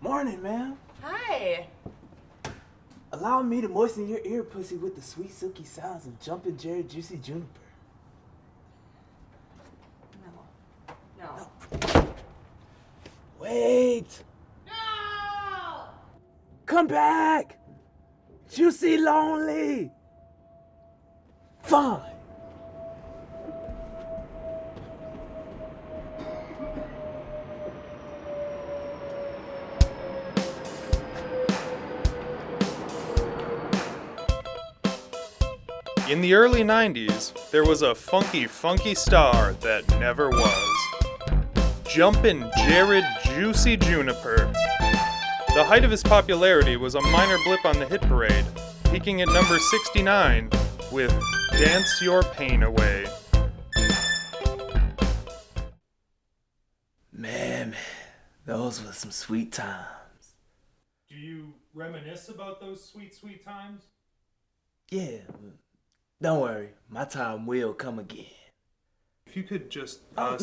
Morning, ma'am. Hi. Allow me to moisten your ear pussy with the sweet silky sounds of Jumpin' Jared Juniper. No. Wait! No! Come back! Juicy lonely! Fine! In the early 90s, there was a funky star that never was. Jumpin' Jared Juicy Juniper. The height of his popularity was a minor blip on the hit parade, peaking at number 69 with Dance Your Pain Away. Man, those were some sweet times. Do you reminisce about those sweet times? Yeah, don't worry, my time will come again. If you could just No,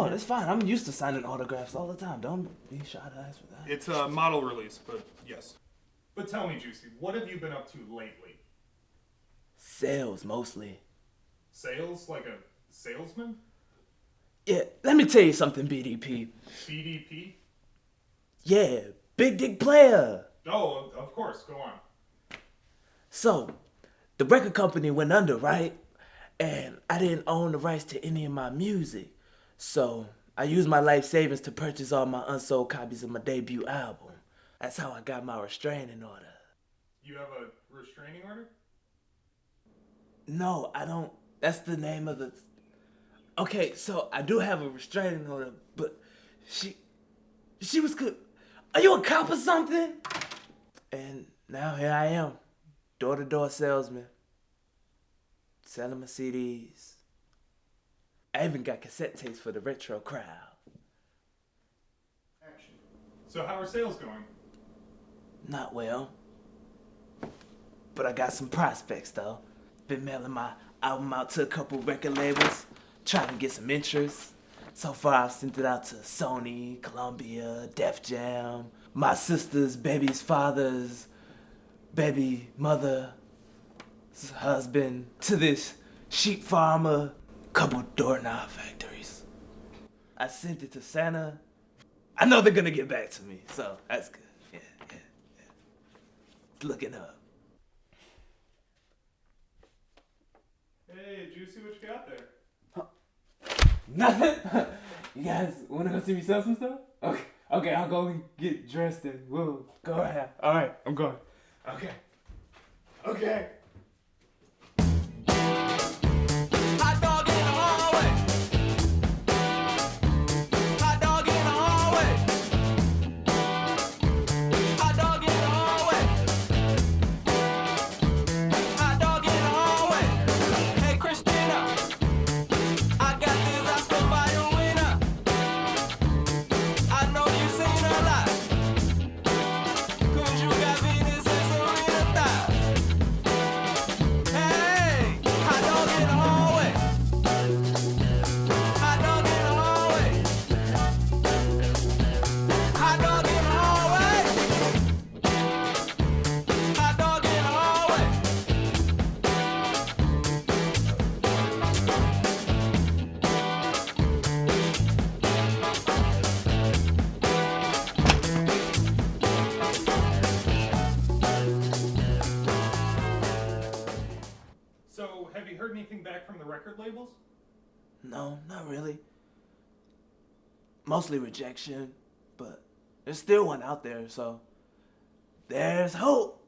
it's fine. I'm used to signing autographs all the time. Don't be shy to ask for that. It's a model release, but yes. But tell me, Juicy, what have you been up to lately? Sales, mostly. Sales? Like a salesman? Yeah, let me tell you something, BDP. BDP? Yeah, big dick player. Oh, of course, go on. So, the record company went under, right? And I didn't own the rights to any of my music. So, I used my life savings to purchase all my unsold copies of my debut album. That's how I got my restraining order. You have a restraining order? No, I don't. That's the name of the... Okay, so I do have a restraining order, but she was good. Are you a cop or something? And now here I am, door-to-door salesman, selling my CDs. I even got cassette tapes for the retro crowd. Action. So how are sales going? Not well. But I got some prospects though. Been mailing my album out to a couple record labels, trying to get some interest. So far I've sent it out to Sony, Columbia, Def Jam, my sister's baby's father's baby mother's husband, to this sheep farmer, couple doorknob factories. I sent it to Santa. I know they're gonna get back to me, so that's good. Yeah. It's looking up. Hey, Juicy, what you got there? Nothing? You guys wanna go see me sell some stuff? Okay, I'll go and get dressed and we'll go ahead. Alright, I'm going. Okay. Hot dog in the hallway. Hot dog in the hallway. Hot dog in the hallway. Hot dog in the hallway. Hey Christina, I got this Oscar by your winner. I know you seen a lot. 'Cause you got Venus and Serena thighs. Hey, hot dog in the hallway. Hot dog in the hallway. Hot dog in the hallway. Hot dog in the hallway. So, have you heard anything back from the record labels? No, not really. Mostly rejection, but there's still one out there, so there's hope.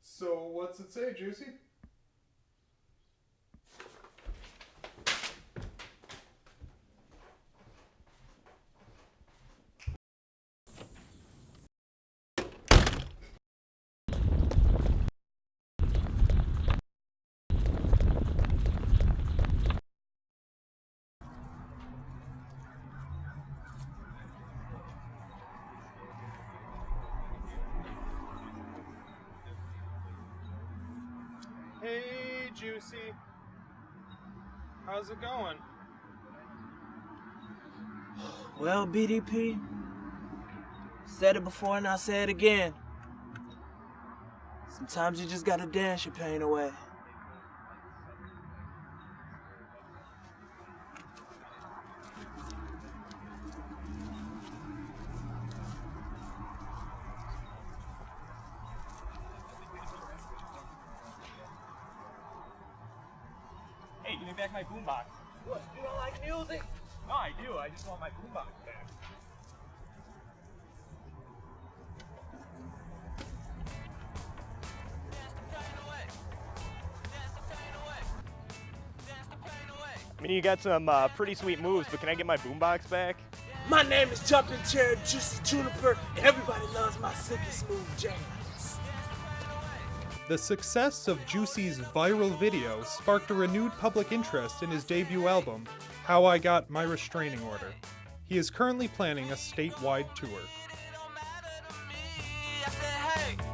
So, what's it say, Juicy? Hey, Juicy. How's it going? Well, BDP, said it before and I'll say it again. Sometimes you just gotta dance your pain away. Hey, give me back my boombox. What, you don't like music? No, I do. I just want my boombox back. I mean, you got some pretty sweet moves, but can I get my boombox back? My name is Jumpin, Jared Juniper, and everybody loves my silky smooth jams. The success of Juicy's viral video sparked a renewed public interest in his debut album, How I Got My Restraining Order. He is currently planning a statewide tour. I said, hey.